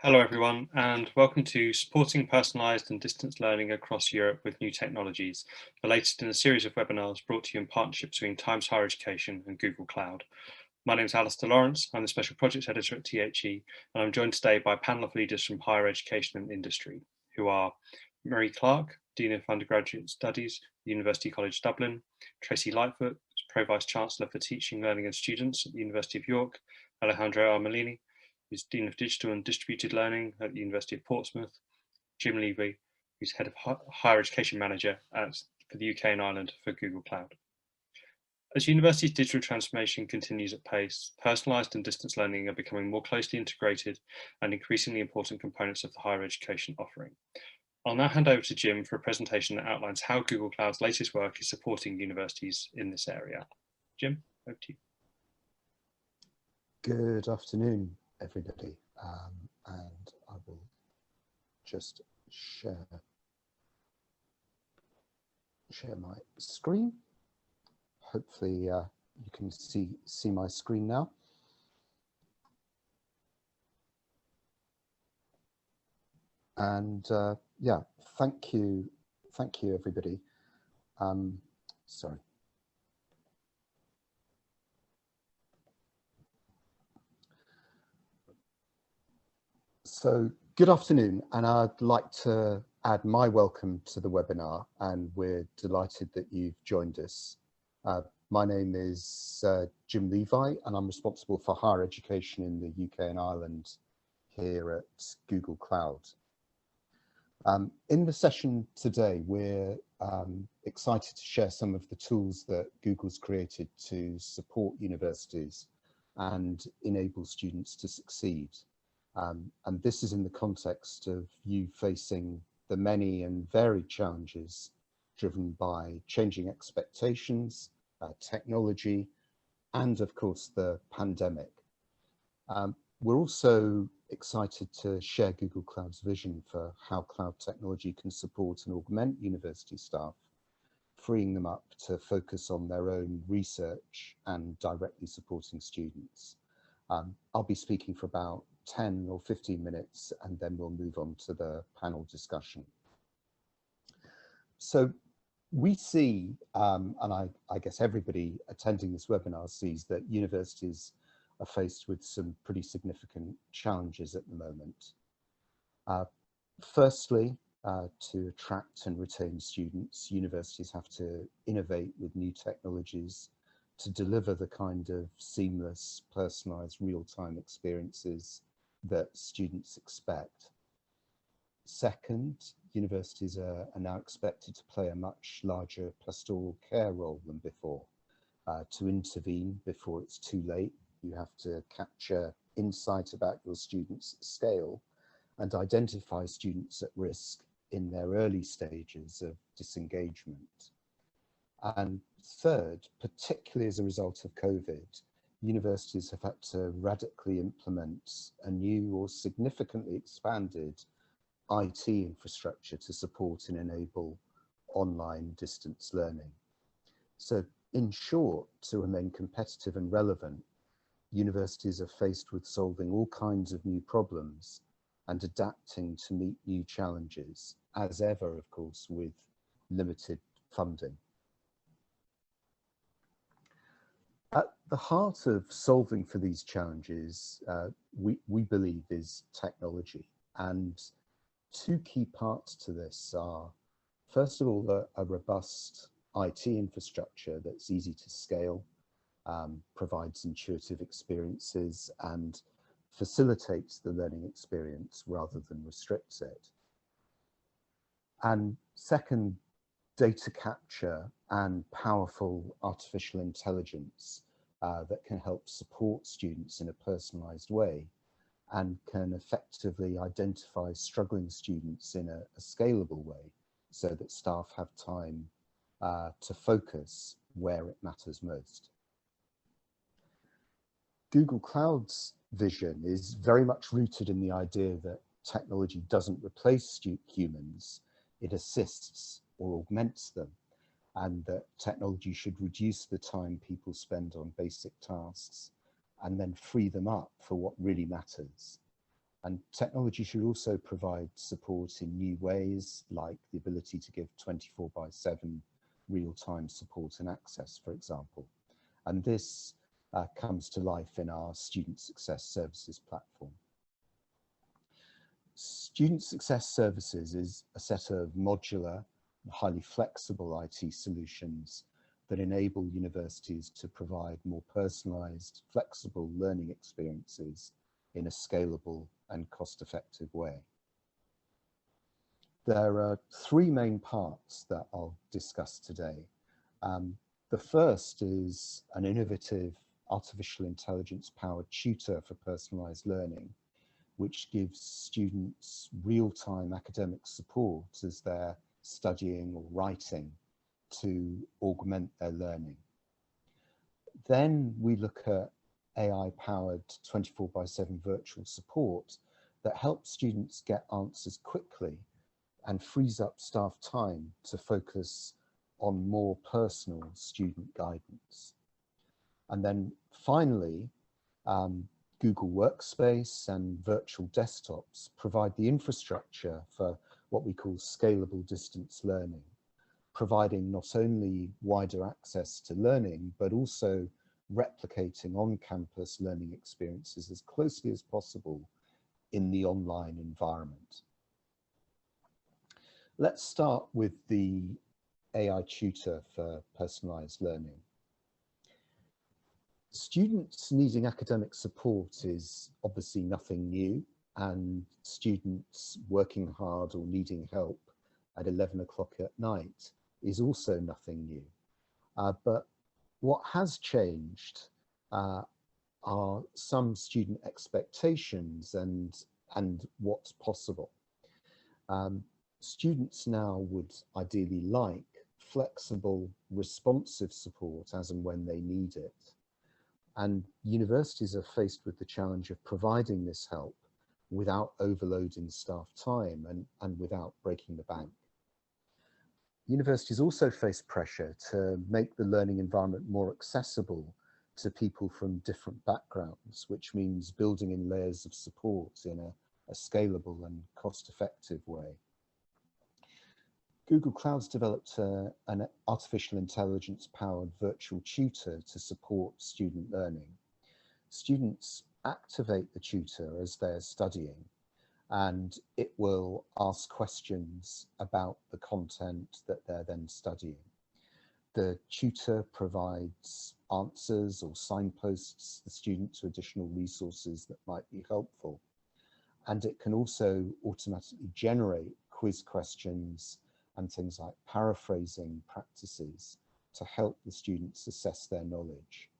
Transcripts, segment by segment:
Hello everyone, and welcome to Supporting Personalised and Distance Learning Across Europe with New Technologies, the latest in a series of webinars brought to you in partnership between Times Higher Education and Google Cloud. My name is Alistair Lawrence, I'm the Special Projects Editor at THE, and I'm joined today by a panel of leaders from higher education and industry, who are Marie Clark, Dean of Undergraduate Studies, University College Dublin, Tracy Lightfoot, Pro Vice Chancellor for Teaching, Learning and Students at the University of York, Alejandro Armelini, who's Dean of Digital and Distributed Learning at the University of Portsmouth, Jim Levi, who's Head of Higher Education Manager for the UK and Ireland for Google Cloud. As universities' digital transformation continues at pace, personalised and distance learning are becoming more closely integrated and increasingly important components of the higher education offering. I'll now hand over to Jim for a presentation that outlines how Google Cloud's latest work is supporting universities in this area. Jim, over to you. Good afternoon, everybody, and I will just share my screen. Hopefully you can see my screen now. And yeah, thank you everybody. Sorry. So good afternoon, and I'd like to add my welcome to the webinar, and we're delighted that you've joined us. My name is Jim Levi, and I'm responsible for higher education in the UK and Ireland here at Google Cloud. In the session today, we're excited to share some of the tools that Google's created to support universities and enable students to succeed. And this is in the context of you facing the many and varied challenges driven by changing expectations, technology, and of course the pandemic. We're also excited to share Google Cloud's vision for how cloud technology can support and augment university staff, freeing them up to focus on their own research and directly supporting students. I'll be speaking for about 10 or 15 minutes, and then we'll move on to the panel discussion. So we see, and I guess everybody attending this webinar sees, that universities are faced with some pretty significant challenges at the moment. Firstly, to attract and retain students, universities have to innovate with new technologies to deliver the kind of seamless, personalised, real-time experiences that students expect. Second, universities are now expected to play a much larger pastoral care role than before. To intervene before it's too late, you have to capture insight about your students at scale and identify students at risk in their early stages of disengagement. And third, particularly as a result of COVID, universities have had to radically implement a new or significantly expanded IT infrastructure to support and enable online distance learning. So in short, to remain competitive and relevant, universities are faced with solving all kinds of new problems and adapting to meet new challenges, as ever, of course, with limited funding. At the heart of solving for these challenges, we believe, is technology. And two key parts to this are, first of all, a robust IT infrastructure that's easy to scale, provides intuitive experiences, and facilitates the learning experience rather than restricts it. And second, data capture and powerful artificial intelligence that can help support students in a personalized way and can effectively identify struggling students in a scalable way so that staff have time to focus where it matters most. Google Cloud's vision is very much rooted in the idea that technology doesn't replace humans, it assists or augments them, and that technology should reduce the time people spend on basic tasks and then free them up for what really matters. And technology should also provide support in new ways, like the ability to give 24/7 real-time support and access, for example. And this comes to life in our Student Success Services platform. Student Success Services is a set of modular, highly flexible IT solutions that enable universities to provide more personalized, flexible learning experiences in a scalable and cost-effective way. There are three main parts that I'll discuss today. The first is an innovative artificial intelligence-powered tutor for personalized learning, which gives students real-time academic support as they're studying or writing to augment their learning. Then we look at AI-powered 24/7 virtual support that helps students get answers quickly and frees up staff time to focus on more personal student guidance. And then finally, Google Workspace and virtual desktops provide the infrastructure for what we call scalable distance learning, providing not only wider access to learning, but also replicating on-campus learning experiences as closely as possible in the online environment. Let's start with the AI tutor for personalized learning. Students needing academic support is obviously nothing new, and students working hard or needing help at 11 o'clock at night is also nothing new. But what has changed are some student expectations and what's possible. Students now would ideally like flexible, responsive support as and when they need it. And universities are faced with the challenge of providing this help without overloading staff time and without breaking the bank. Universities also face pressure to make the learning environment more accessible to people from different backgrounds, which means building in layers of support in a scalable and cost-effective way. Google Cloud's developed an artificial intelligence-powered virtual tutor to support student learning. Students activate the tutor as they're studying, and it will ask questions about the content that they're then studying. The tutor provides answers or signposts the student to additional resources that might be helpful. And it can also automatically generate quiz questions and things like paraphrasing practices to help the students assess their knowledge.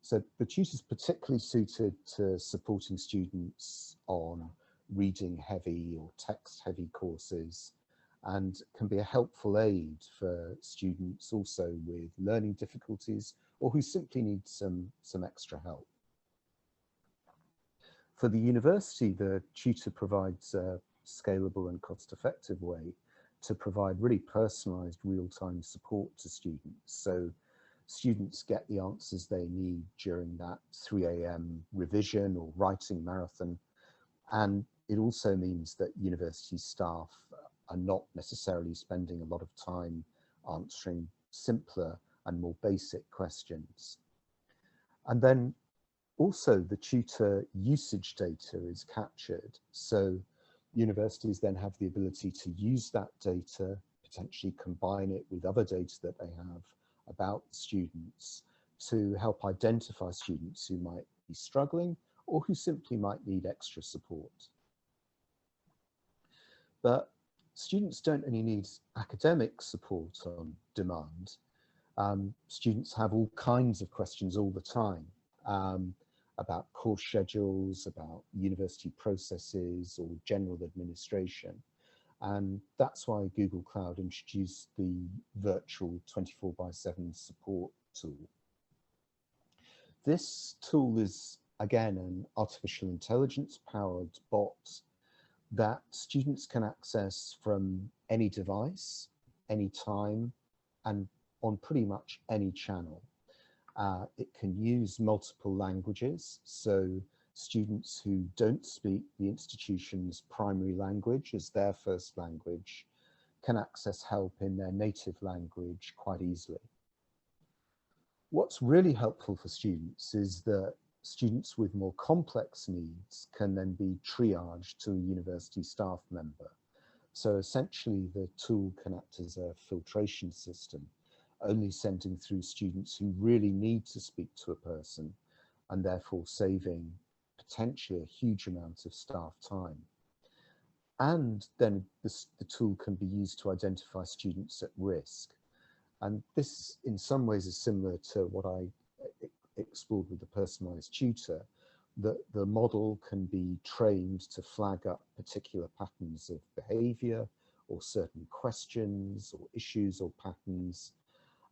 So the tutor is particularly suited to supporting students on reading heavy or text heavy courses, and can be a helpful aid for students also with learning difficulties or who simply need some extra help. For the university, the tutor provides a scalable and cost-effective way to provide really personalized real-time support to students. So students get the answers they need during that 3 a.m. revision or writing marathon. And it also means that university staff are not necessarily spending a lot of time answering simpler and more basic questions. And then also the tutor usage data is captured. So universities then have the ability to use that data, potentially combine it with other data that they have about students to help identify students who might be struggling or who simply might need extra support. But students don't only need academic support on demand. Students have all kinds of questions all the time. About course schedules, about university processes or general administration. And that's why Google Cloud introduced the virtual 24/7 support tool. This tool is, again, an artificial intelligence powered bot that students can access from any device, any time, and on pretty much any channel. It can use multiple languages, so students who don't speak the institution's primary language as their first language can access help in their native language quite easily. What's really helpful for students is that students with more complex needs can then be triaged to a university staff member. So essentially the tool can act as a filtration system, only sending through students who really need to speak to a person, and therefore saving potentially a huge amount of staff time. And then the tool can be used to identify students at risk. And this in some ways is similar to what I explored with the personalised tutor, that the model can be trained to flag up particular patterns of behaviour or certain questions or issues or patterns.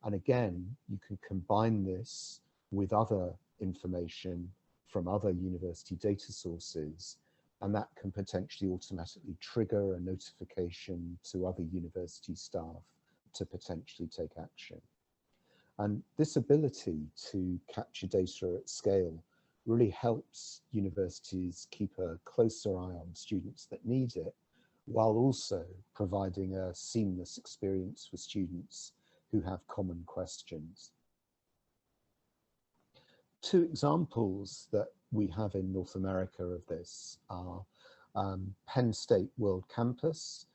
And again, you can combine this with other information from other university data sources, and that can potentially automatically trigger a notification to other university staff to potentially take action. And this ability to capture data at scale really helps universities keep a closer eye on students that need it, while also providing a seamless experience for students who have common questions. Two examples that we have in North America of this are Penn State World Campus,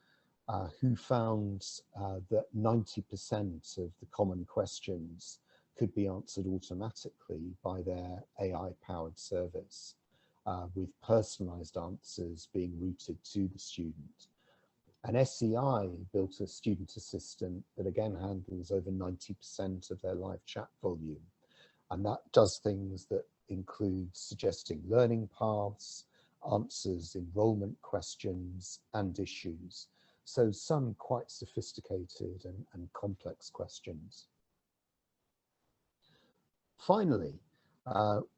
who found that 90% of the common questions could be answered automatically by their AI-powered service, with personalised answers being routed to the student. And SEI built a student assistant that again handles over 90% of their live chat volume. And that does things that include suggesting learning paths, answers enrolment questions and issues. So some quite sophisticated and complex questions. Finally,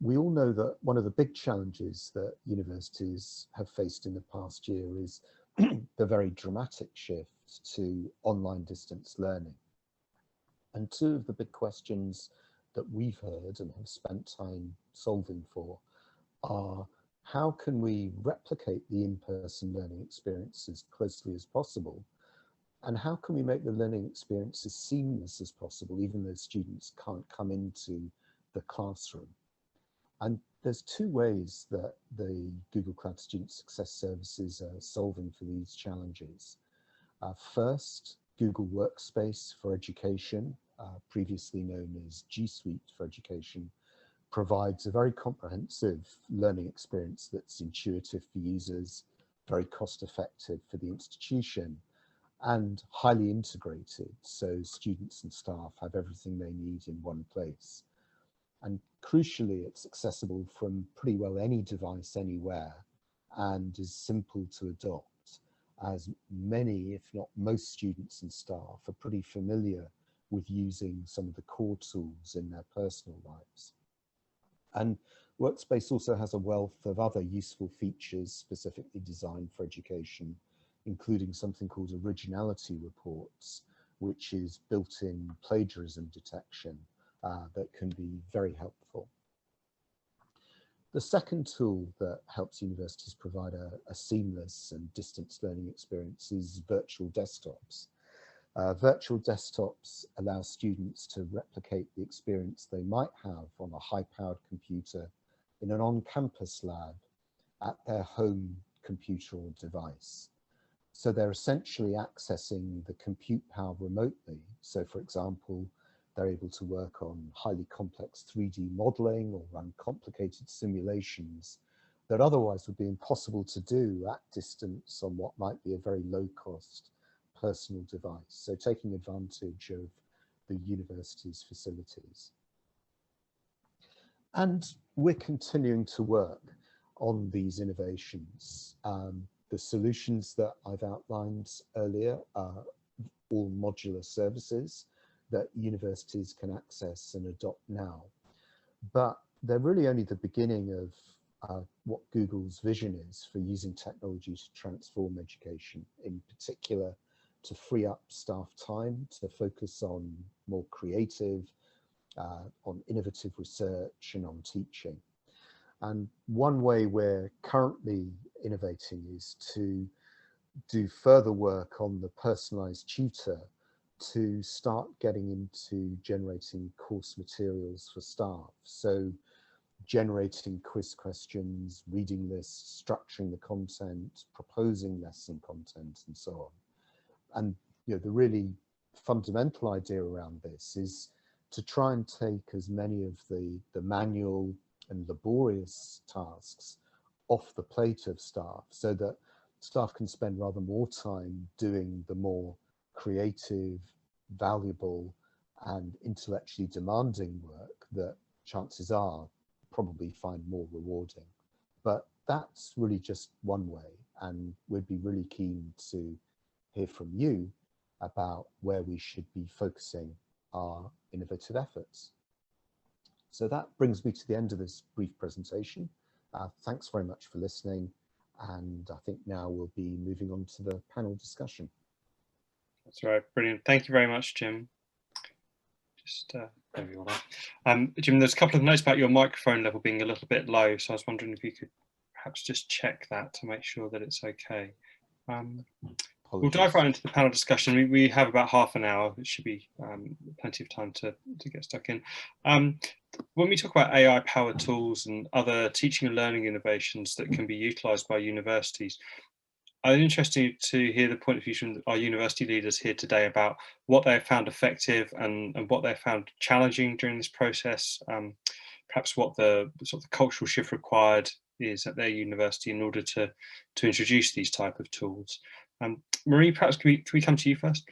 we all know that one of the big challenges that universities have faced in the past year is the very dramatic shift to online distance learning. And two of the big questions that we've heard and have spent time solving for are: how can we replicate the in-person learning experience as closely as possible? And how can we make the learning experience as seamless as possible, even though students can't come into the classroom? And there's two ways that the Google Cloud Student Success Services are solving for these challenges. First, Google Workspace for Education, previously known as G Suite for Education, provides a very comprehensive learning experience that's intuitive for users, very cost effective for the institution, and highly integrated, so students and staff have everything they need in one place. And crucially, it's accessible from pretty well any device anywhere and is simple to adopt, as many, if not most students and staff are pretty familiar with using some of the core tools in their personal lives. And Workspace also has a wealth of other useful features specifically designed for education, including something called originality reports, which is built-in plagiarism detection that can be very helpful. The second tool that helps universities provide a seamless and distance learning experience is virtual desktops. Virtual desktops allow students to replicate the experience they might have on a high-powered computer in an on-campus lab at their home computer or device. So they're essentially accessing the compute power remotely. So for example, they're able to work on highly complex 3D modeling or run complicated simulations that otherwise would be impossible to do at distance on what might be a very low-cost personal device. So taking advantage of the university's facilities. And we're continuing to work on these innovations. The solutions that I've outlined earlier are all modular services that universities can access and adopt now. But they're really only the beginning of what Google's vision is for using technology to transform education, in particular to free up staff time to focus on more creative, on innovative research and on teaching. And one way we're currently innovating is to do further work on the personalised tutor to start getting into generating course materials for staff. So generating quiz questions, reading lists, structuring the content, proposing lesson content, and so on. And the really fundamental idea around this is to try and take as many of the manual and laborious tasks off the plate of staff, so that staff can spend rather more time doing the more creative, valuable, and intellectually demanding work that chances are probably find more rewarding. But that's really just one way, and we'd be really keen to hear from you about where we should be focusing our innovative efforts. So that brings me to the end of this brief presentation. Thanks very much for listening, and I think now we'll be moving on to the panel discussion. That's right, brilliant. Thank you very much, Jim. Just there we are. Jim, there's a couple of notes about your microphone level being a little bit low, so I was wondering if you could perhaps just check that to make sure that it's okay. We'll dive right into the panel discussion. We have about half an hour. It should be plenty of time to get stuck in. When we talk about AI-powered tools and other teaching and learning innovations that can be utilised by universities, I'm interested to hear the point of view from our university leaders here today about what they have found effective and what they found challenging during this process. Perhaps what the sort of cultural shift required is at their university in order to introduce these type of tools. Marie, perhaps can we come to you first?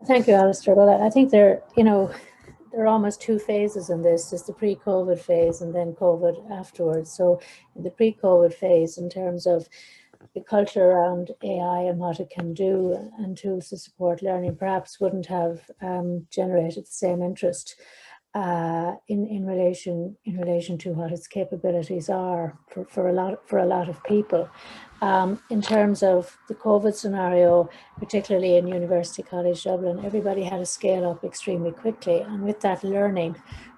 Thank you, Alistair. Well, I think there are almost two phases in this. There's the pre-COVID phase and then COVID afterwards. So in the pre-COVID phase, in terms of the culture around AI and what it can do and tools to support learning, perhaps wouldn't have generated the same interest in relation to what its capabilities are for a lot of people. In terms of the COVID scenario, particularly in University College Dublin, everybody had to scale up extremely quickly, and with that learning,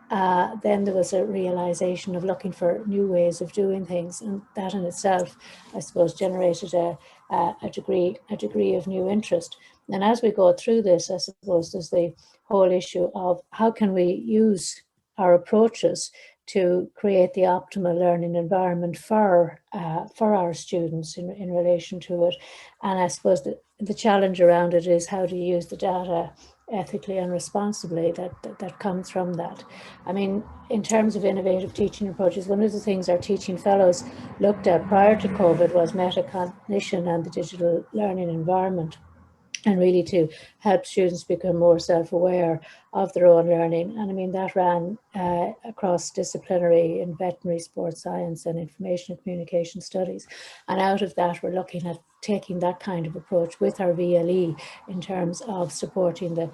then there was a realization of looking for new ways of doing things, and that in itself, I suppose, generated a degree of new interest. And as we go through this, I suppose there's the whole issue of how can we use our approaches to create the optimal learning environment for our students in relation to it. And I suppose the challenge around it is how to use the data ethically and responsibly that comes from that. I mean, in terms of innovative teaching approaches, one of the things our teaching fellows looked at prior to COVID was metacognition and the digital learning environment, and really to help students become more self-aware of their own learning. And I mean, that ran across disciplinary in veterinary, sports science and information and communication studies. And out of that, we're looking at taking that kind of approach with our VLE in terms of supporting the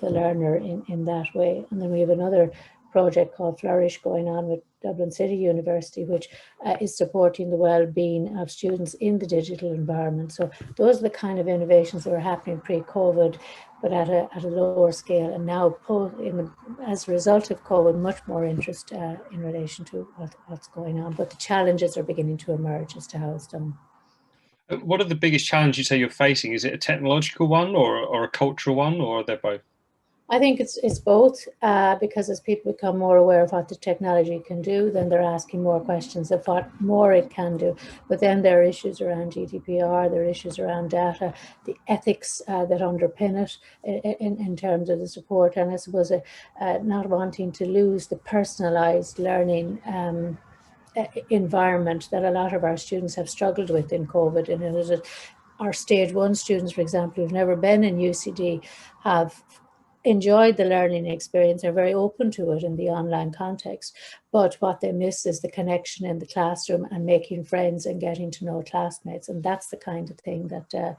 learner in that way. And then we have another project called Flourish going on with Dublin City University, which is supporting the well-being of students in the digital environment. So those are the kind of innovations that were happening pre-COVID, but at a lower scale. And now, as a result of COVID, much more interest in relation to what's going on. But the challenges are beginning to emerge as to how it's done. What are the biggest challenges you say you're facing? Is it a technological one or a cultural one, or are they both? I think it's both, because as people become more aware of what the technology can do, then they're asking more questions of what more it can do. But then there are issues around GDPR, there are issues around data, the ethics that underpin it in terms of the support, and I suppose not wanting to lose the personalised learning environment that a lot of our students have struggled with in COVID. And our stage 1 students, for example, who've never been in UCD, have enjoyed the learning experience, are very open to it in the online context, but what they miss is the connection in the classroom and making friends and getting to know classmates. And that's the kind of thing that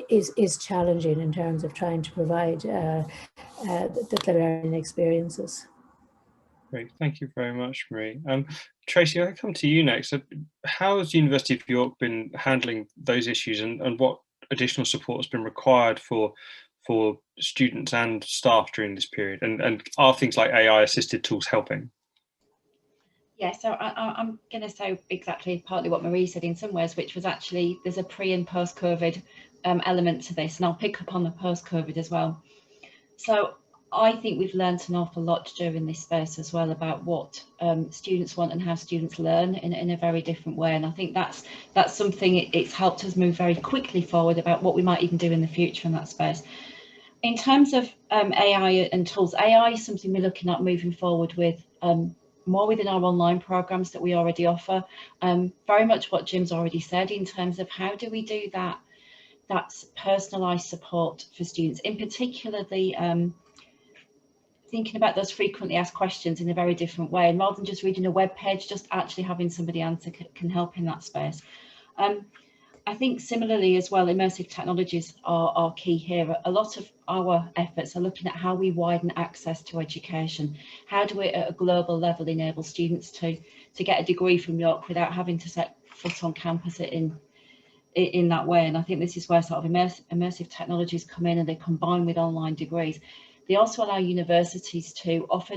is challenging in terms of trying to provide the learning experiences. Great, thank you very much, Marie. Tracy, I come to you next. How has the University of York been handling those issues, and what additional support has been required for students and staff during this period? And are things like AI assisted tools helping? Yeah, so I'm going to say exactly partly what Marie said in some ways, which was actually there's a pre and post-COVID element to this, and I'll pick up on the post-COVID as well. So I think we've learned an awful lot during this space as well about what students want and how students learn in a very different way. And I think that's something it's helped us move very quickly forward about what we might even do in the future in that space. In terms of AI and tools, AI is something we're looking at moving forward with more within our online programs that we already offer. Very much what Jim's already said in terms of how do we do that, that's personalised support for students, in particular the thinking about those frequently asked questions in a very different way, and rather than just reading a web page, just actually having somebody answer can help in that space. I think similarly as well, immersive technologies are key here. A lot of our efforts are looking at how we widen access to education. How do we at a global level enable students to get a degree from York without having to set foot on campus in that way? And I think this is where sort of immersive technologies come in, and they combine with online degrees. They also allow universities to offer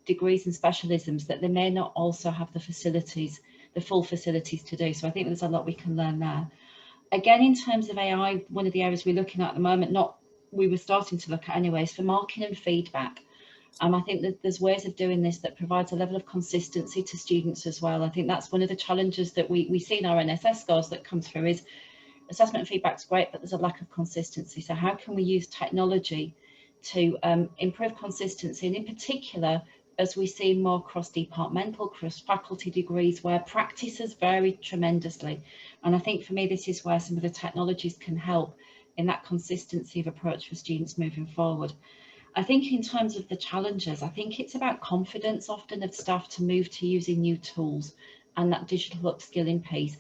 degrees and specialisms that they may not also have the facilities, the full facilities to do. So I think there's a lot we can learn there. Again, in terms of AI, one of the areas we're looking at the moment, we were starting to look at anyways, for marking and feedback. I think that there's ways of doing this that provides a level of consistency to students as well. I think that's one of the challenges that we see in our NSS scores that come through is assessment and feedback's great, but there's a lack of consistency. So how can we use technology to improve consistency, and in particular, as we see more cross-departmental, cross-faculty degrees where practices vary tremendously. And I think for me, this is where some of the technologies can help in that consistency of approach for students moving forward. I think in terms of the challenges, I think it's about confidence often of staff to move to using new tools and that digital upskilling piece.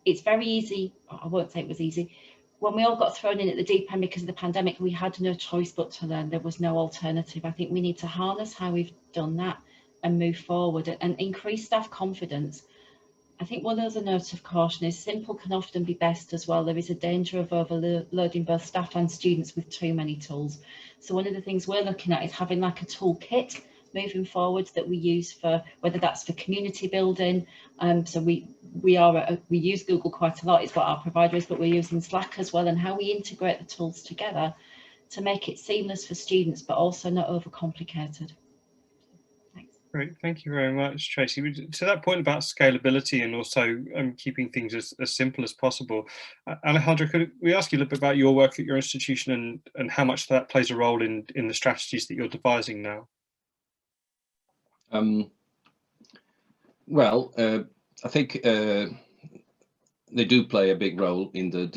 It's very easy, I won't say it was easy, when we all got thrown in at the deep end because of the pandemic, we had no choice but to learn. There was no alternative. I think we need to harness how we've done that and move forward and increase staff confidence. I think one other note of caution is simple can often be best as well. There is a danger of overloading both staff and students with too many tools. So one of the things we're looking at is having like a toolkit moving forward that we use for, whether that's for community building. So we use Google quite a lot, is what our provider is, but we're using Slack as well, and how we integrate the tools together to make it seamless for students, but also not overcomplicated. Thanks. Great, thank you very much, Tracy. To that point about scalability and also keeping things as simple as possible, Alejandra, could we ask you a little bit about your work at your institution and how much that plays a role in the strategies that you're devising now? Well, I think they do play a big role in the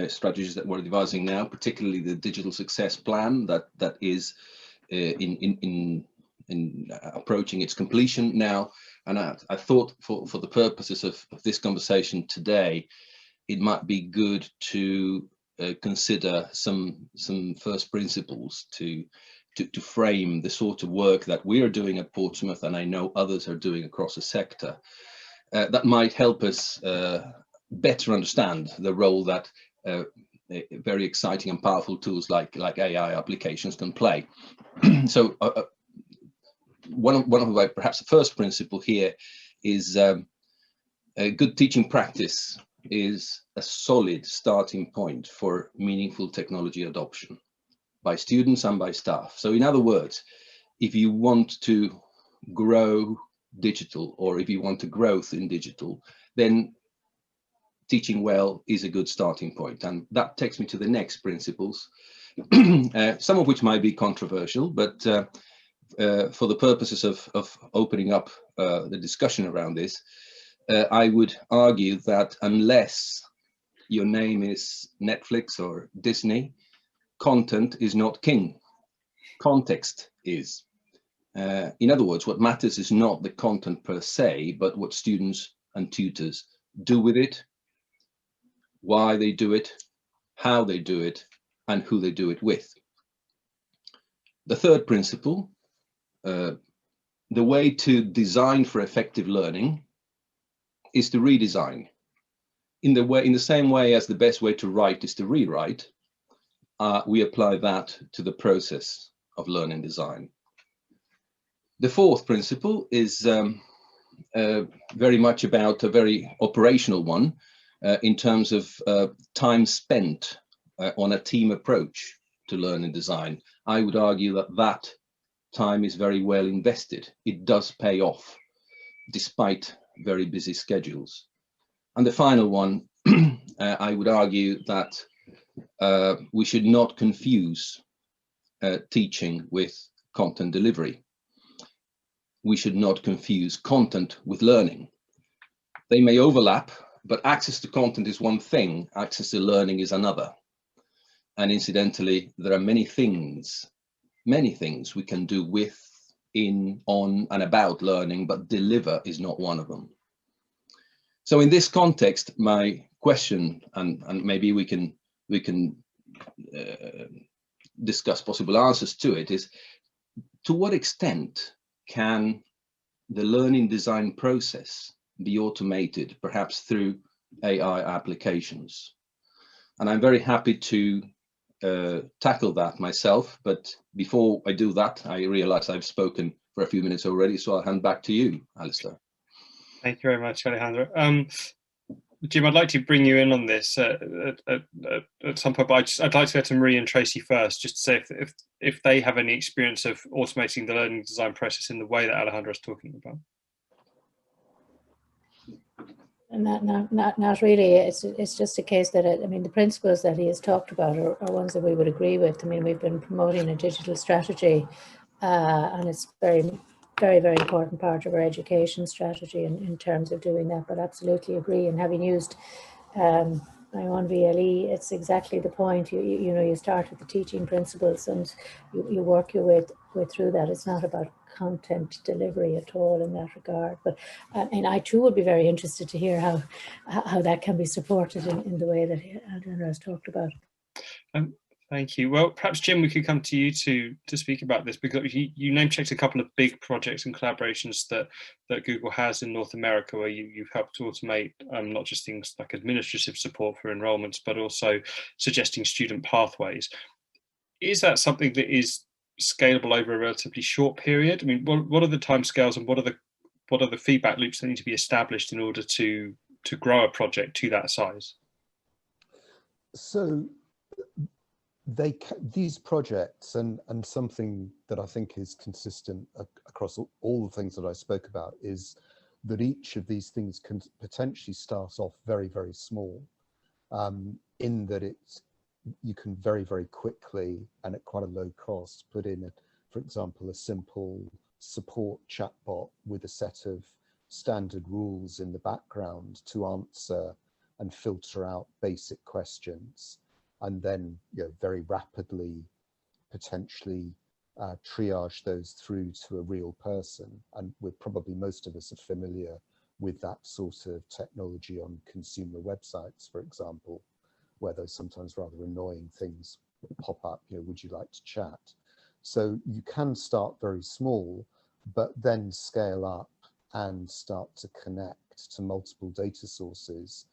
strategies that we're devising now, particularly the digital success plan that is in approaching its completion now. And I thought for the purposes of this conversation today, it might be good to consider some first principles to frame the sort of work that we are doing at Portsmouth, and I know others are doing across the sector, that might help us better understand the role that very exciting and powerful tools like AI applications can play. So one of perhaps the first principle here is a good teaching practice is a solid starting point for meaningful technology adoption by students and by staff. So in other words, if you want to grow digital, or if you want to growth in digital, then teaching well is a good starting point. And that takes me to the next principles, some of which might be controversial, but for the purposes of opening up the discussion around this, I would argue that unless your name is Netflix or Disney, content is not king, context is. In other words, what matters is not the content per se, but what students and tutors do with it, why they do it, how they do it, and who they do it with. The third principle, the way to design for effective learning is to redesign. In the same way as the best way to write is to rewrite, we apply that to the process of learning design. The fourth principle is very much about a very operational one in terms of time spent on a team approach to learn and design. I would argue that that time is very well invested. It does pay off despite very busy schedules. And the final one, I would argue that we should not confuse teaching with content delivery. We should not confuse content with learning. They may overlap, but access to content is one thing, access to learning is another. And incidentally, there are many things we can do with, in, on, and about learning, but deliver is not one of them. So in this context, my question, and maybe we can discuss possible answers to it, is to what extent can the learning design process be automated, perhaps through AI applications? And I'm very happy to tackle that myself, but before I do that, I realize I've spoken for a few minutes already, so I'll hand back to you, Alistair. Thank you very much, Alejandro. Jim, I'd like to bring you in on this at some point, but I'd like to go to Marie and Tracy first, just to say if they have any experience of automating the learning design process in the way that Alejandro is talking about. Not really. It's just a case that I mean, the principles that he has talked about are ones that we would agree with. I mean, we've been promoting a digital strategy, and it's very important part of our education strategy in terms of doing that. But absolutely agree. And having used my own VLE, it's exactly the point. You know, you start with the teaching principles and you work your way through that. It's not about content delivery at all in that regard. But and I too would be very interested to hear how that can be supported in the way that Alejandro has talked about. Thank you. Well, perhaps Jim, we could come to you to speak about this, because you name-checked a couple of big projects and collaborations that Google has in North America, where you've helped to automate not just things like administrative support for enrollments, but also suggesting student pathways. Is that something that is scalable over a relatively short period? I mean, what are the timescales and what are the feedback loops that need to be established in order to grow a project to that size? So these projects, and something that I think is consistent across all the things that I spoke about, is that each of these things can potentially start off very, very small, in that you can very, very quickly and at quite a low cost put in, for example, a simple support chatbot with a set of standard rules in the background to answer and filter out basic questions, and then very rapidly potentially triage those through to a real person. And probably most of us are familiar with that sort of technology on consumer websites, for example, where those sometimes rather annoying things pop up, would you like to chat? So you can start very small, but then scale up and start to connect to multiple data sources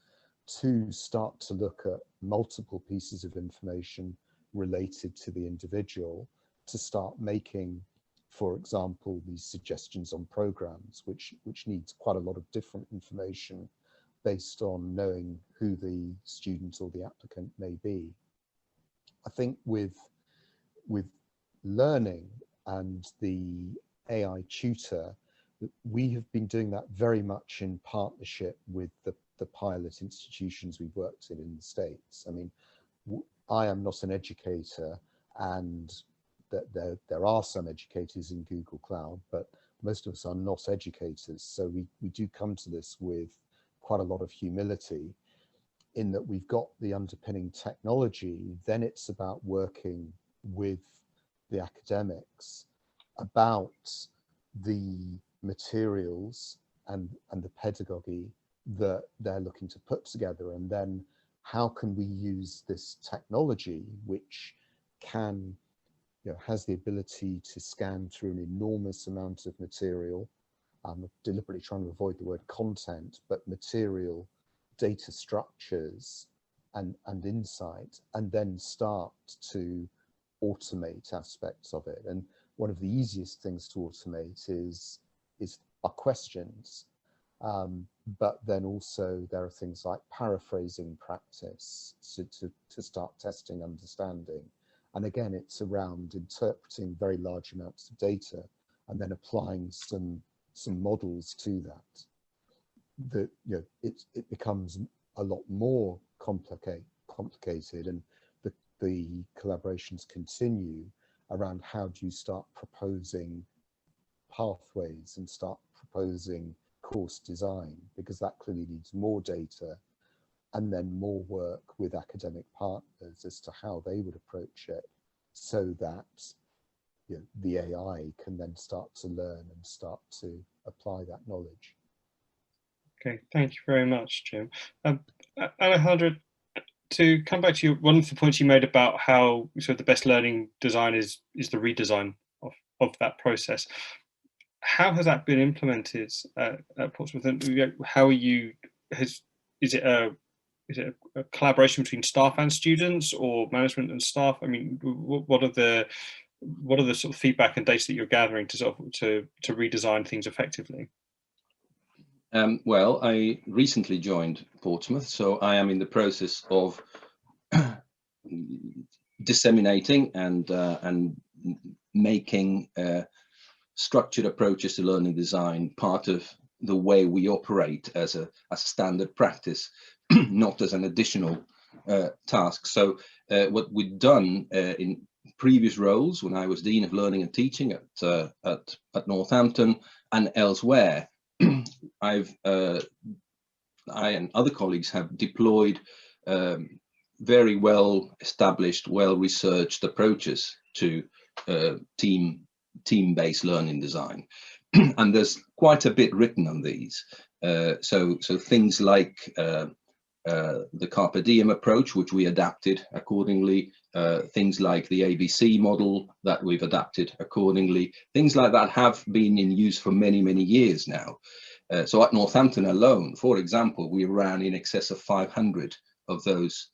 to start to look at multiple pieces of information related to the individual, to start making, for example, these suggestions on programs, which needs quite a lot of different information based on knowing who the student or the applicant may be. I think with learning and the AI tutor, we have been doing that very much in partnership with the pilot institutions we've worked in the States. I mean, I am not an educator, and there are some educators in Google Cloud, but most of us are not educators. So we do come to this with quite a lot of humility, in that we've got the underpinning technology. Then it's about working with the academics about the materials and the pedagogy that they're looking to put together, and then how can we use this technology, which can, has the ability to scan through an enormous amount of material. I'm deliberately trying to avoid the word content, but material, data structures, and insight, and then start to automate aspects of it. And one of the easiest things to automate is our questions. But then also there are things like paraphrasing practice to start testing understanding. And again, it's around interpreting very large amounts of data and then applying some models to that. That, you know, it becomes a lot more complicated, and the collaborations continue around how do you start proposing pathways and start proposing course design, because that clearly needs more data and then more work with academic partners as to how they would approach it, so that, you know, the AI can then start to learn and start to apply that knowledge. Okay, thank you very much, Jim. Alejandra, to come back to you, one of the points you made about how the best learning design is the redesign of that process. How has that been implemented at Portsmouth? And how are you? Is it a collaboration between staff and students, or management and staff? I mean, what are the sort of feedback and data that you're gathering to redesign things effectively? Well, I recently joined Portsmouth, so I am in the process of disseminating and making structured approaches to learning design part of the way we operate as a standard practice, not as an additional task. So what we've done in previous roles, when I was Dean of Learning and Teaching at Northampton and elsewhere, I and other colleagues have deployed very well established, well researched approaches to team-based learning design, and there's quite a bit written on these. So things like the Carpe Diem approach, which we adapted accordingly, things like the ABC model that we've adapted accordingly, things like that have been in use for many, many years now. So at Northampton alone, for example, we ran in excess of 500 of those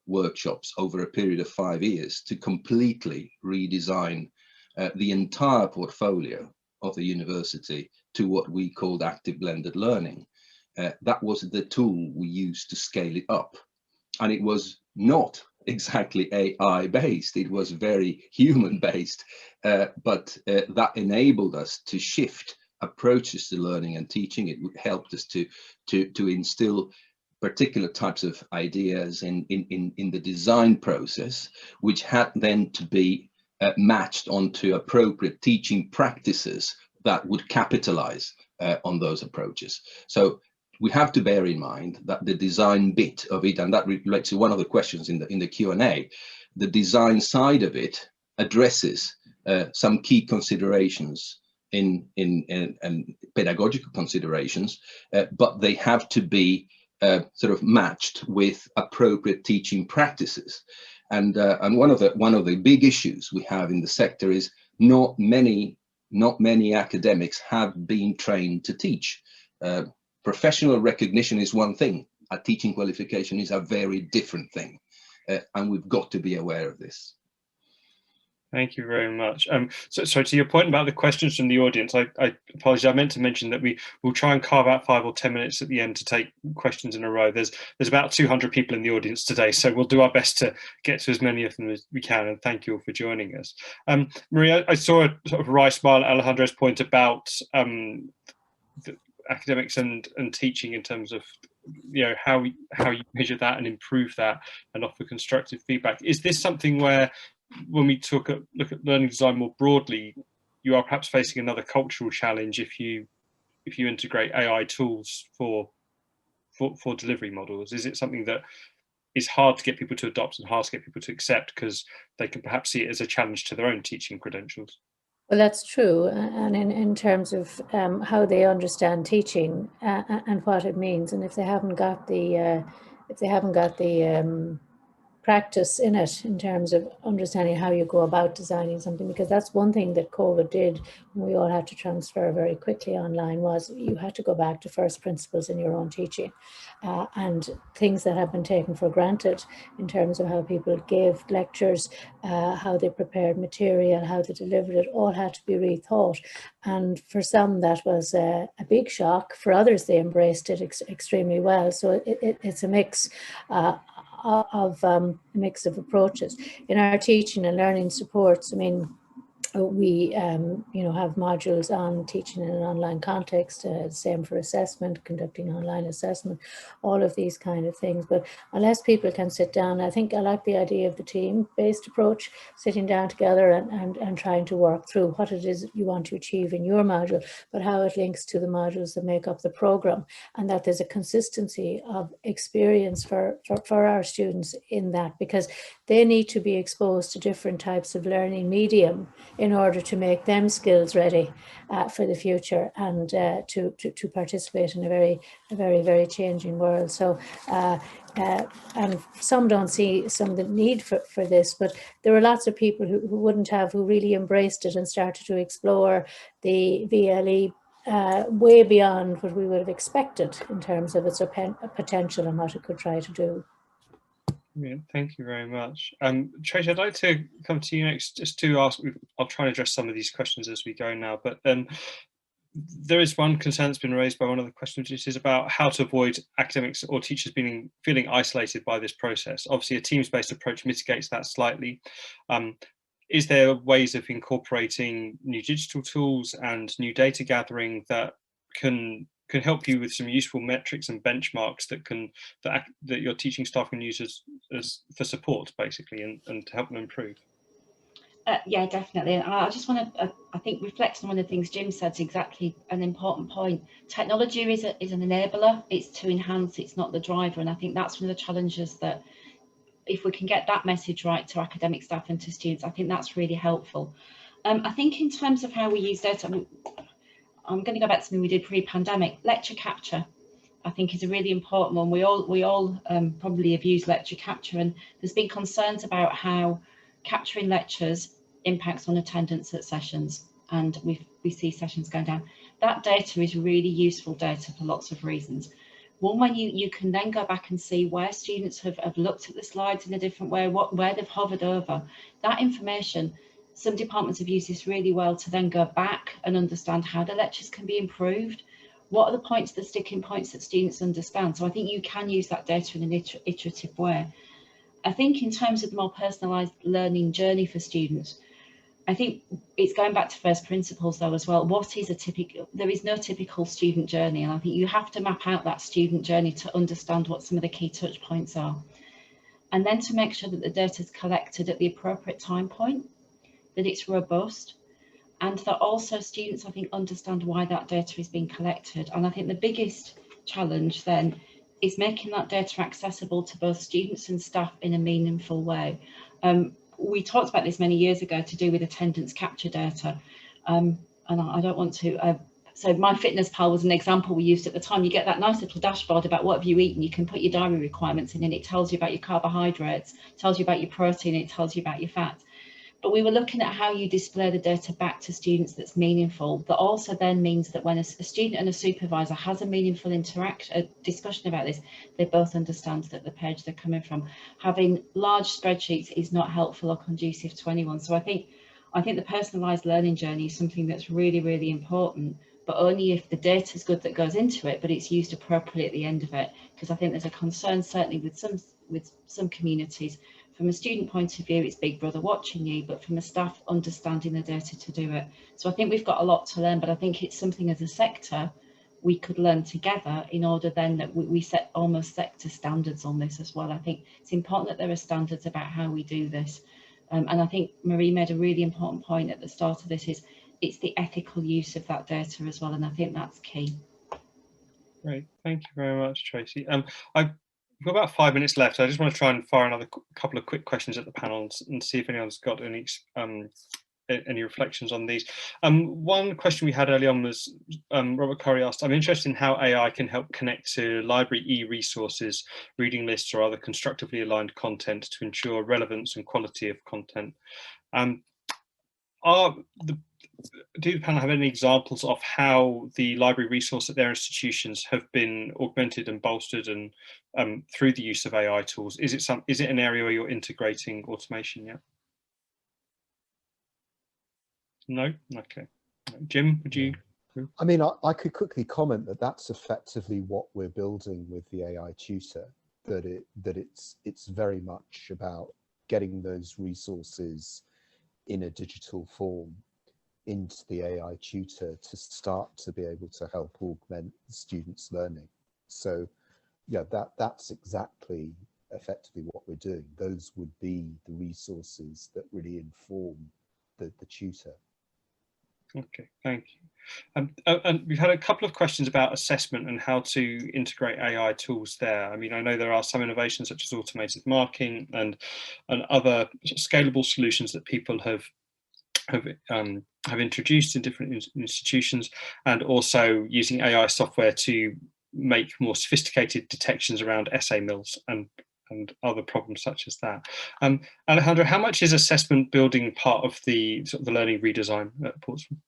workshops over a period of 5 years to completely redesign the entire portfolio of the university to what we called active blended learning. That was the tool we used to scale it up. And it was not exactly AI based, it was very human based, but that enabled us to shift approaches to learning and teaching. It helped us to instill particular types of ideas in the design process, which had then to be matched onto appropriate teaching practices that would capitalize on those approaches. So we have to bear in mind that the design bit of it, and that relates to one of the questions in the Q&A, the design side of it addresses some key considerations in pedagogical considerations, but they have to be sort of matched with appropriate teaching practices. And one of the big issues we have in the sector is not many academics have been trained to teach. Professional recognition is one thing. A teaching qualification is a very different thing, and we've got to be aware of this. Thank you very much. So to your point about the questions from the audience, I apologize. I meant to mention that we will try and carve out 5 or 10 minutes at the end to take questions in a row. There's about 200 people in the audience today, so we'll do our best to get to as many of them as we can. And thank you all for joining us. Maria, I saw a sort of wry smile at Alejandra's point about the academics and teaching in terms of, you know, how you measure that and improve that and offer constructive feedback. Is this something where, when we look at learning design more broadly, you are perhaps facing another cultural challenge if you integrate AI tools for delivery models? Is it something that is hard to get people to adopt and hard to get people to accept because they can perhaps see it as a challenge to their own teaching credentials? Well, that's true, and in terms of how they understand teaching and what it means, and if they haven't got the practice in it in terms of understanding how you go about designing something, because that's one thing that COVID did when we all had to transfer very quickly online, was you had to go back to first principles in your own teaching, and things that have been taken for granted in terms of how people gave lectures, how they prepared material, how they delivered it, all had to be rethought. And for some that was a big shock. For others, they embraced it extremely well. So it's a mix a mix of approaches. In our teaching and learning supports, I mean, we have modules on teaching in an online context, same for assessment, conducting online assessment, all of these kind of things. But unless people can sit down, I think I like the idea of the team-based approach, sitting down together and trying to work through what it is you want to achieve in your module, but how it links to the modules that make up the program, and that there's a consistency of experience for our students in that, because they need to be exposed to different types of learning medium in order to make them skills ready for the future, and to participate in a very changing world. So and some don't see some of the need for this, but there were lots of people who who really embraced it and started to explore the VLE way beyond what we would have expected in terms of its potential and what it could try to do. Yeah, thank you very much. Tracy, I'd like to come to you next, just to ask, I'll try and address some of these questions as we go now, but there is one concern that's been raised by one of the questions, which is about how to avoid academics or teachers feeling isolated by this process. Obviously, a teams-based approach mitigates that slightly. Is there ways of incorporating new digital tools and new data gathering that can help you with some useful metrics and benchmarks that your teaching staff can use as for support, basically, and to help them improve? Yeah, definitely. And I just want to, I think, reflect on one of the things Jim said, is exactly an important point. Technology is an enabler. It's to enhance, it's not the driver. And I think that's one of the challenges, that if we can get that message right to academic staff and to students, I think that's really helpful. I think in terms of how we use data, I'm going to go back to something we did pre-pandemic. Lecture capture, I think, is a really important one. We all probably have used lecture capture, and there's been concerns about how capturing lectures impacts on attendance at sessions, and we see sessions going down. That data is really useful data for lots of reasons. One, when you can then go back and see where students have looked at the slides in a different way, where they've hovered over. That information, some departments have used this really well to then go back and understand how the lectures can be improved. What are the points, the sticking points that students understand? So I think you can use that data in an iterative way. I think in terms of the more personalised learning journey for students, I think it's going back to first principles though as well. What is a typical, there is no typical student journey, and I think you have to map out that student journey to understand what some of the key touch points are. And then to make sure that the data is collected at the appropriate time point, that it's robust, and that also students, I think, understand why that data is being collected. And I think the biggest challenge then is making that data accessible to both students and staff in a meaningful way. We talked about this many years ago to do with attendance capture data, and I don't want to, so MyFitnessPal was an example we used at the time. You get that nice little dashboard about what have you eaten, you can put your diary requirements in, and it tells you about your carbohydrates, tells you about your protein, it tells you about your fat. But we were looking at how you display the data back to students that's meaningful. That also then means that when a student and a supervisor has a meaningful discussion about this, they both understand that the page they're coming from. Having large spreadsheets is not helpful or conducive to anyone. So I think the personalised learning journey is something that's really, really important, but only if the data is good that goes into it, but it's used appropriately at the end of it. Because I think there's a concern certainly with some communities. From a student point of view, it's Big Brother watching you, but from a staff, understanding the data to do it. So I think we've got a lot to learn, but I think it's something as a sector we could learn together in order then that we set almost sector standards on this as well. I think it's important that there are standards about how we do this. And I think Marie made a really important point at the start of this, is it's the ethical use of that data as well. And I think that's key. Great, thank you very much, Tracy. We've got about 5 minutes left. So I just want to try and fire another couple of quick questions at the panel and see if anyone's got any any reflections on these. One question we had early on was, Robert Curry asked, I'm interested in how AI can help connect to library e-resources, reading lists or other constructively aligned content to ensure relevance and quality of content. Do the panel have any examples of how the library resource at their institutions have been augmented and bolstered and through the use of AI tools? Is it an area where you're integrating automation yet? No? Okay. Jim, would you? I mean, I could quickly comment that that's effectively what we're building with the AI tutor, that it's very much about getting those resources in a digital form into the AI tutor to start to be able to help augment the students' learning. So yeah, that's exactly effectively what we're doing. Those would be the resources that really inform the tutor. Okay, thank you. And we've had a couple of questions about assessment and how to integrate AI tools there. I mean, I know there are some innovations such as automated marking and other scalable solutions that people have introduced in different institutions, and also using AI software to make more sophisticated detections around essay mills and other problems such as that. Alejandro, how much is assessment building part of the sort of the learning redesign at Portsmouth?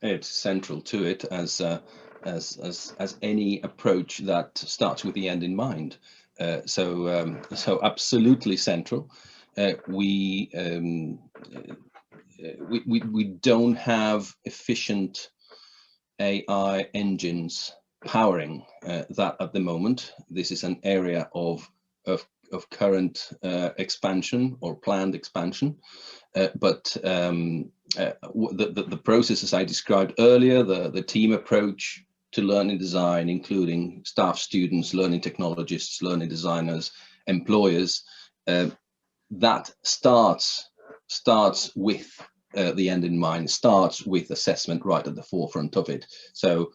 It's central to it, as any approach that starts with the end in mind. So absolutely central. We don't have efficient AI engines powering that at the moment. This is an area of current expansion or planned expansion, but the processes I described earlier, the team approach to learning design, including staff, students, learning technologists, learning designers, employers, that starts with the end in mind, starts with assessment right at the forefront of it. So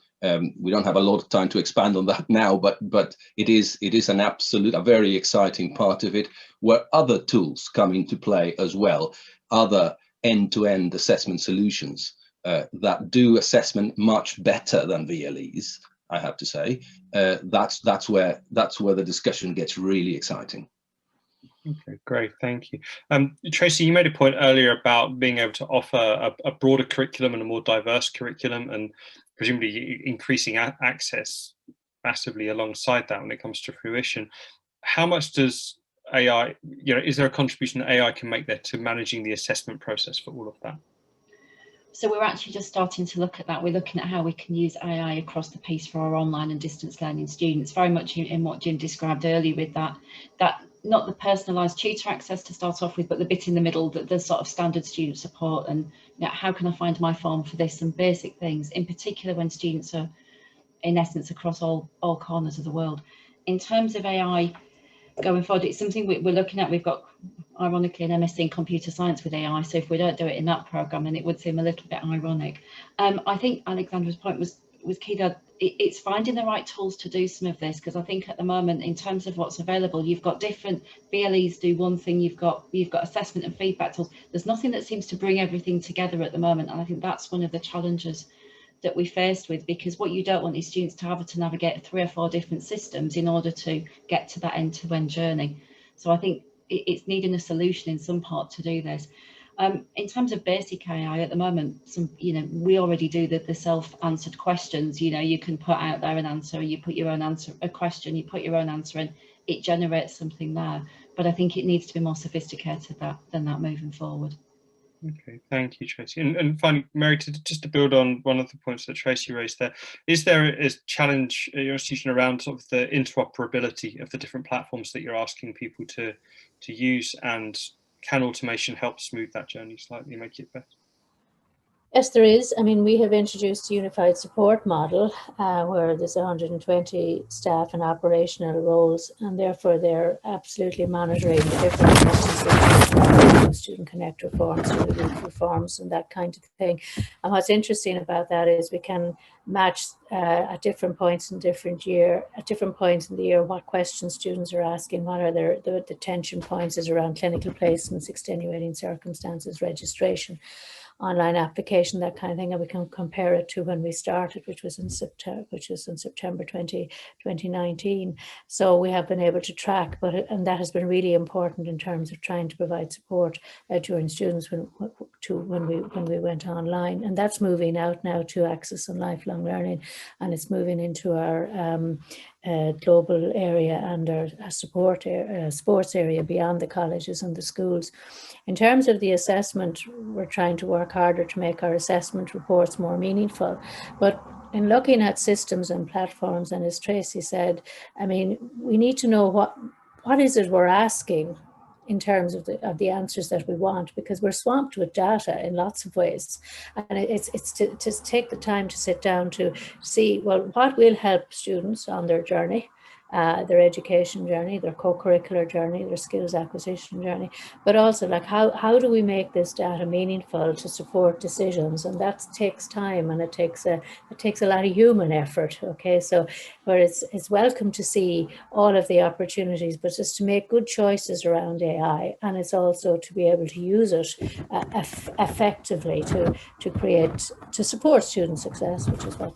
we don't have a lot of time to expand on that now, but it is a very exciting part of it, where other tools come into play as well, other end-to-end assessment solutions that do assessment much better than VLEs, I have to say. That's where the discussion gets really exciting. Okay, great, thank you. Tracy, you made a point earlier about being able to offer a broader curriculum and a more diverse curriculum, and presumably increasing access massively alongside that when it comes to fruition. How much does AI, is there a contribution that AI can make there to managing the assessment process for all of that? So we're actually just starting to look at that. We're looking at how we can use AI across the piece for our online and distance learning students, very much in what Jim described earlier, with that not the personalised tutor access to start off with, but the bit in the middle, the sort of standard student support, and how can I find my form for this, and basic things, in particular when students are in essence across all corners of the world. In terms of AI going forward, it's something we're looking at. We've got, ironically, an MSc in computer science with AI, so if we don't do it in that programme, then it would seem a little bit ironic. I think Alexandra's point was key, that it's finding the right tools to do some of this, because I think at the moment, in terms of what's available, you've got different VLEs do one thing, you've got assessment and feedback tools. There's nothing that seems to bring everything together at the moment, and I think that's one of the challenges that we faced with, because what you don't want is students to have to navigate 3 or 4 different systems in order to get to that end-to-end journey. So I think it's needing a solution in some part to do this. In terms of basic AI at the moment, we already do the self-answered questions. You can put out there an answer, you put your own answer, a question, you put your own answer in, it generates something there. But I think it needs to be more sophisticated than that moving forward. Okay, thank you, Tracy. And finally, Mary, just to build on one of the points that Tracy raised there, is there a challenge at your institution around sort of the interoperability of the different platforms that you're asking people to use, and can automation help smooth that journey slightly, make it better? Yes, there is. I mean, we have introduced a unified support model where there's 120 staff and operational roles, and therefore they're absolutely monitoring the different doing student connector forms, doing weekly forms and that kind of thing. And what's interesting about that is we can match at different points in different year, at different points in the year, what questions students are asking, what are the tension points is around clinical placements, extenuating circumstances, registration, online application, that kind of thing, and we can compare it to when we started, which was in September 2019. So we have been able to track, and that has been really important in terms of trying to provide support during students when we went online, and that's moving out now to Access and Lifelong Learning, and it's moving into our global area and our support sports area beyond the colleges and the schools. In terms of the assessment, we're trying to work harder to make our assessment reports more meaningful. But in looking at systems and platforms, and as Tracy said, I mean, we need to know what is it we're asking in terms of the answers that we want, because we're swamped with data in lots of ways. And it's to take the time to sit down to see, well, what will help students on their journey, their education journey, their co-curricular journey, their skills acquisition journey, but also like how do we make this data meaningful to support decisions? And that takes time, and it takes a lot of human effort. Okay, so where it's welcome to see all of the opportunities, but just to make good choices around AI, and it's also to be able to use it effectively to support student success, which is what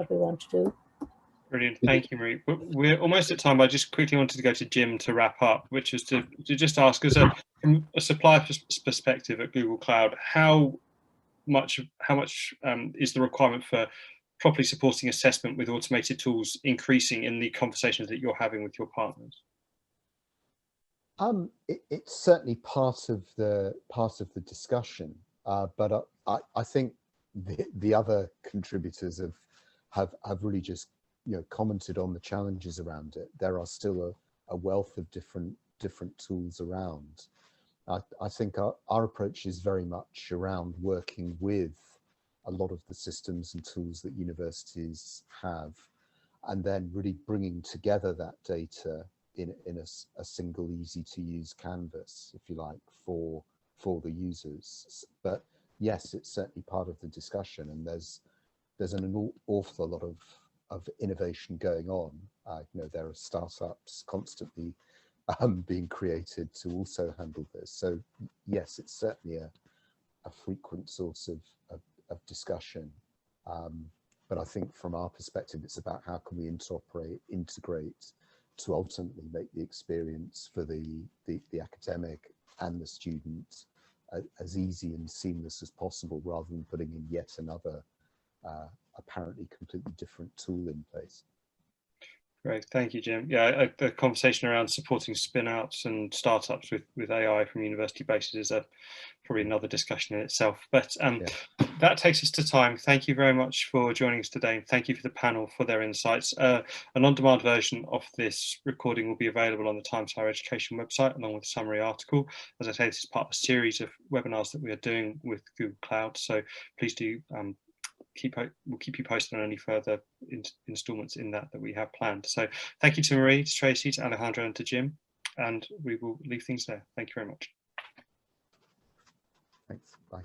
we want to do. Brilliant, thank you, Marie. We're almost at time. I just quickly wanted to go to Jim to wrap up, which is to just ask, from a supply perspective at Google Cloud, how much is the requirement for properly supporting assessment with automated tools increasing in the conversations that you're having with your partners? It's certainly part of the discussion, but I think the other contributors have really just commented on the challenges around it. There are still a wealth of different tools around. I think our approach is very much around working with a lot of the systems and tools that universities have, and then really bringing together that data in a single, easy to use canvas, if you like, for the users. But yes, it's certainly part of the discussion, and there's an awful lot of innovation going on. There are startups constantly being created to also handle this. So yes, it's certainly a frequent source of discussion. But I think from our perspective, it's about how can we integrate to ultimately make the experience for the academic and the student as easy and seamless as possible, rather than putting in yet another apparently completely different tool in place. Great, thank you, Jim. Yeah, the conversation around supporting spin-outs and startups with AI from university bases is probably another discussion in itself. But that takes us to time. Thank you very much for joining us today. Thank you for the panel for their insights. An on-demand version of this recording will be available on the Times Higher Education website, along with a summary article. As I say, this is part of a series of webinars that we are doing with Google Cloud. So please do we'll keep you posted on any further installments in that we have planned. So thank you to Marie, to Tracy, to Alejandro, and to Jim, and we will leave things there. Thank you very much. Thanks. Bye.